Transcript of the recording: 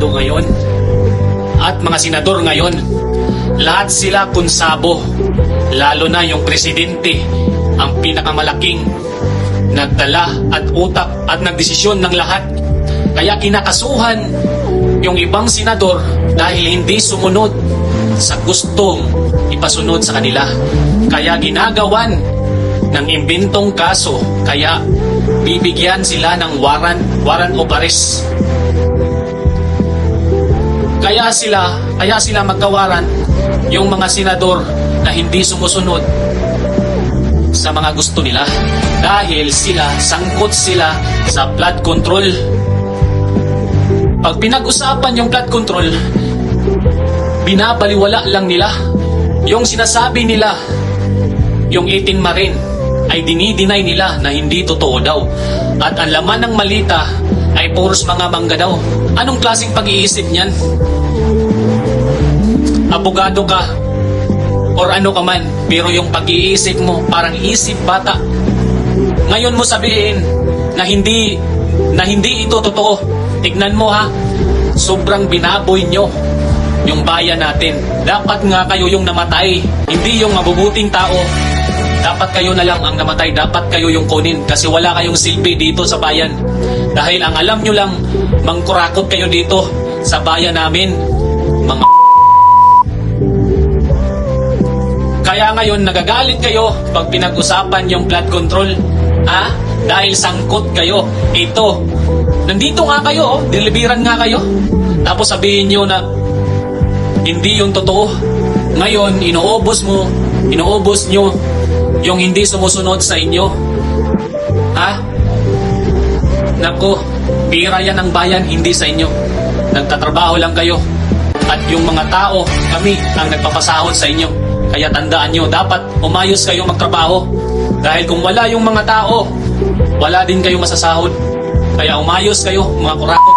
Senado ngayon at mga senador ngayon, lahat sila kunsabo, lalo na yung presidente, ang pinakamalaking nagdala at utak at nagdesisyon ng lahat. Kaya kinakasuhan yung ibang senador dahil hindi sumunod sa gustong ipasunod sa kanila. Kaya ginagawan ng imbentong kaso, kaya bibigyan sila ng warrant of arrest. Kaya sila magkawaran yung mga senador na hindi sumusunod sa mga gusto nila dahil sangkot sila sa flood control. Pag pinag-usapan yung flood control, binabaliwala lang nila. Yung sinasabi nila, yung 18 Marine, ay dinideny nila na hindi totoo daw. At ang laman ng malita ay puros mga mangga daw. Anong klaseng pag-iisip niyan? Abogado ka or ano ka man, pero yung pag-iisip mo parang isip bata. Ngayon mo sabihin na hindi ito totoo. Tignan mo ha, sobrang binaboy nyo yung bayan natin. Dapat nga kayo yung namatay, hindi yung mabubuting tao. Dapat kayo na lang ang namatay, dapat kayo yung kunin kasi wala kayong silbi dito sa bayan. Dahil ang alam nyo lang, mangkurakot kayo dito sa bayan namin, mga Kaya ngayon nagagalit kayo pag pinag-usapan yung flood control. Dahil sangkot kayo. Ito, nandito nga kayo, diliberan nga kayo. Tapos sabihin nyo na hindi yung totoo. Ngayon, inuubos nyo yung hindi sumusunod sa inyo. Nako, pira yan ng bayan, hindi sa inyo. Nagtatrabaho lang kayo. At yung mga tao, kami ang nagpapasahod sa inyo. Kaya tandaan nyo, dapat umayos kayo magtrabaho. Dahil kung wala yung mga tao, wala din kayo masasahod. Kaya umayos kayo, mga kurakot,